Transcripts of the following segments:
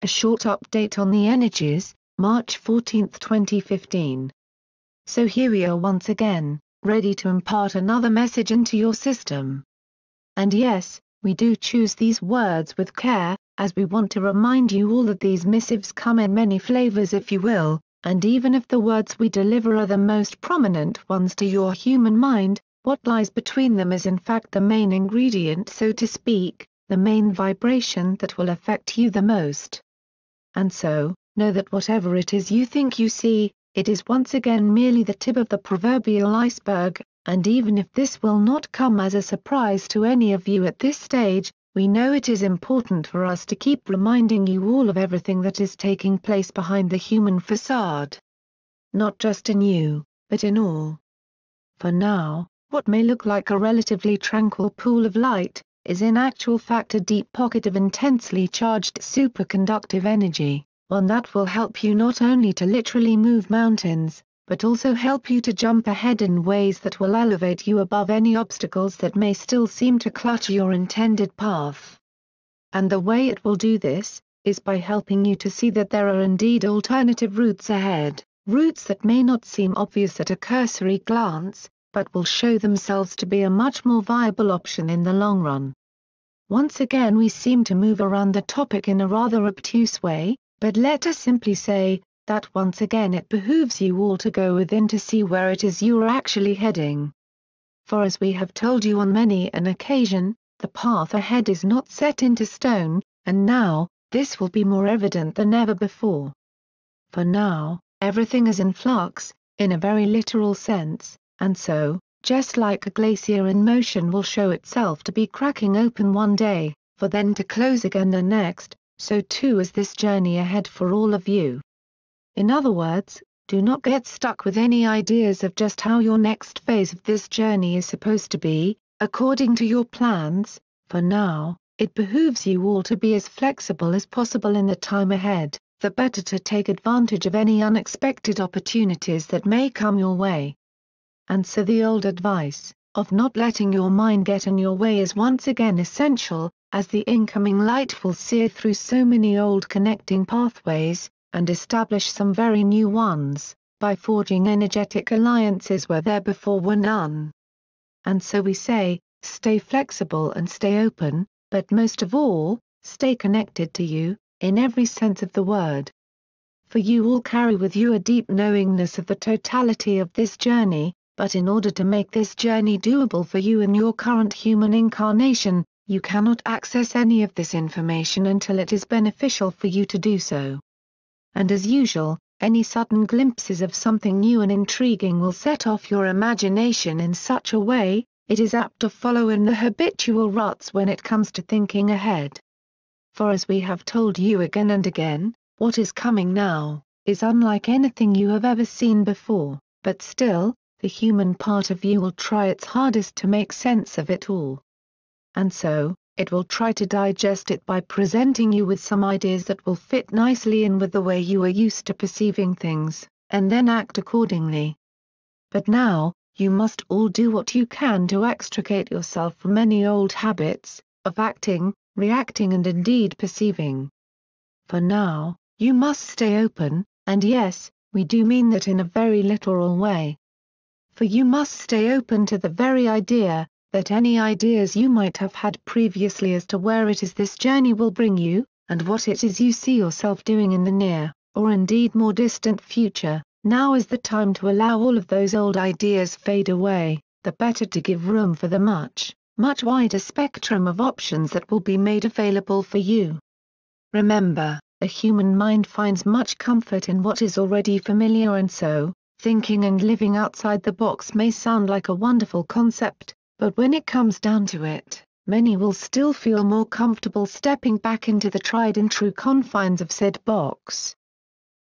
A short update on the energies, March 14, 2015. So here we are once again, ready to impart another message into your system. And yes, we do choose these words with care, as we want to remind you all that these missives come in many flavors, if you will, and even if the words we deliver are the most prominent ones to your human mind, what lies between them is in fact the main ingredient, so to speak, the main vibration that will affect you the most. And so, know that whatever it is you think you see, it is once again merely the tip of the proverbial iceberg, and even if this will not come as a surprise to any of you at this stage, we know it is important for us to keep reminding you all of everything that is taking place behind the human facade. Not just in you, but in all. For now, what may look like a relatively tranquil pool of light, is in actual fact a deep pocket of intensely charged superconductive energy, one that will help you not only to literally move mountains, but also help you to jump ahead in ways that will elevate you above any obstacles that may still seem to clutter your intended path. And the way it will do this, is by helping you to see that there are indeed alternative routes ahead, routes that may not seem obvious at a cursory glance, but will show themselves to be a much more viable option in the long run. Once again we seem to move around the topic in a rather obtuse way, but let us simply say, that once again it behooves you all to go within to see where it is you are actually heading. For as we have told you on many an occasion, the path ahead is not set into stone, and now, this will be more evident than ever before. For now, everything is in flux, in a very literal sense, and so, just like a glacier in motion will show itself to be cracking open one day, for then to close again the next, so too is this journey ahead for all of you. In other words, do not get stuck with any ideas of just how your next phase of this journey is supposed to be, according to your plans. For now, it behooves you all to be as flexible as possible in the time ahead, the better to take advantage of any unexpected opportunities that may come your way. And so the old advice, of not letting your mind get in your way, is once again essential, as the incoming light will sear through so many old connecting pathways, and establish some very new ones, by forging energetic alliances where there before were none. And so we say, stay flexible and stay open, but most of all, stay connected to you, in every sense of the word. For you all carry with you a deep knowingness of the totality of this journey, but in order to make this journey doable for you in your current human incarnation, you cannot access any of this information until it is beneficial for you to do so. And as usual, any sudden glimpses of something new and intriguing will set off your imagination in such a way, it is apt to follow in the habitual ruts when it comes to thinking ahead. For as we have told you again and again, what is coming now, is unlike anything you have ever seen before, but still, the human part of you will try its hardest to make sense of it all. And so, it will try to digest it by presenting you with some ideas that will fit nicely in with the way you are used to perceiving things, and then act accordingly. But now, you must all do what you can to extricate yourself from any old habits, of acting, reacting and indeed perceiving. For now, you must stay open, and yes, we do mean that in a very literal way. For you must stay open to the very idea, that any ideas you might have had previously as to where it is this journey will bring you, and what it is you see yourself doing in the near, or indeed more distant future, now is the time to allow all of those old ideas fade away, the better to give room for the much, much wider spectrum of options that will be made available for you. Remember, the human mind finds much comfort in what is already familiar, and so, thinking and living outside the box may sound like a wonderful concept, but when it comes down to it, many will still feel more comfortable stepping back into the tried and true confines of said box.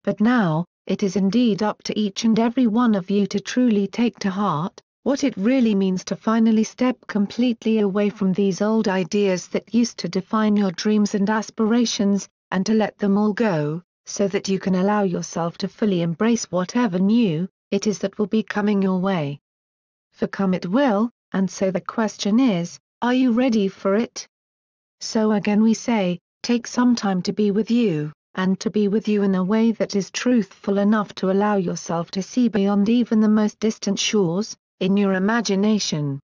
But now, it is indeed up to each and every one of you to truly take to heart, what it really means to finally step completely away from these old ideas that used to define your dreams and aspirations, and to let them all go, so that you can allow yourself to fully embrace whatever new it is that will be coming your way. For come it will, and so the question is, are you ready for it? So again we say, take some time to be with you, and to be with you in a way that is truthful enough to allow yourself to see beyond even the most distant shores, in your imagination.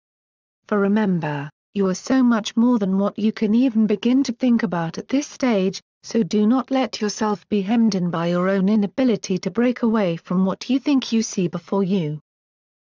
For remember, you are so much more than what you can even begin to think about at this stage, so do not let yourself be hemmed in by your own inability to break away from what you think you see before you.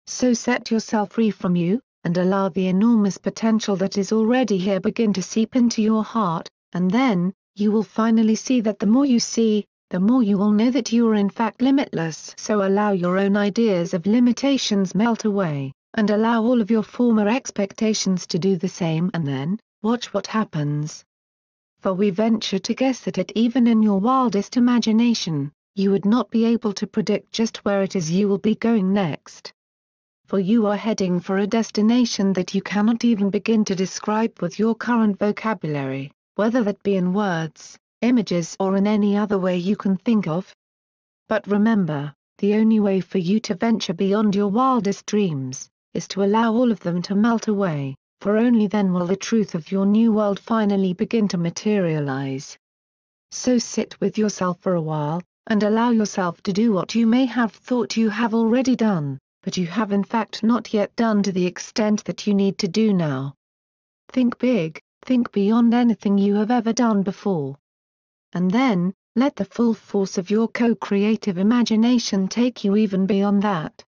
So set yourself free from you, and allow the enormous potential that is already here begin to seep into your heart, and then, you will finally see that the more you see, the more you will know that you are in fact limitless. So allow your own ideas of limitations melt away, and allow all of your former expectations to do the same, and then, watch what happens. For we venture to guess that even in your wildest imagination, you would not be able to predict just where it is you will be going next. For you are heading for a destination that you cannot even begin to describe with your current vocabulary, whether that be in words, images or in any other way you can think of. But remember, the only way for you to venture beyond your wildest dreams, is to allow all of them to melt away, for only then will the truth of your new world finally begin to materialize. So sit with yourself for a while, and allow yourself to do what you may have thought you have already done, but you have in fact not yet done to the extent that you need to do now. Think big, think beyond anything you have ever done before. And then, let the full force of your co-creative imagination take you even beyond that.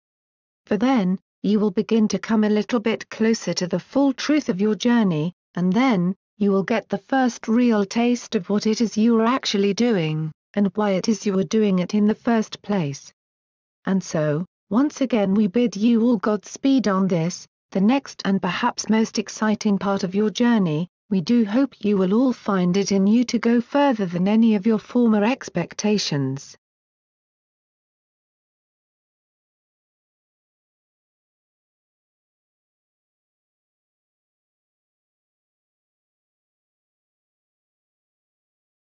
For then, you will begin to come a little bit closer to the full truth of your journey, and then, you will get the first real taste of what it is you are actually doing, and why it is you are doing it in the first place. And so, once again we bid you all Godspeed on this, the next and perhaps most exciting part of your journey. We do hope you will all find it in you to go further than any of your former expectations.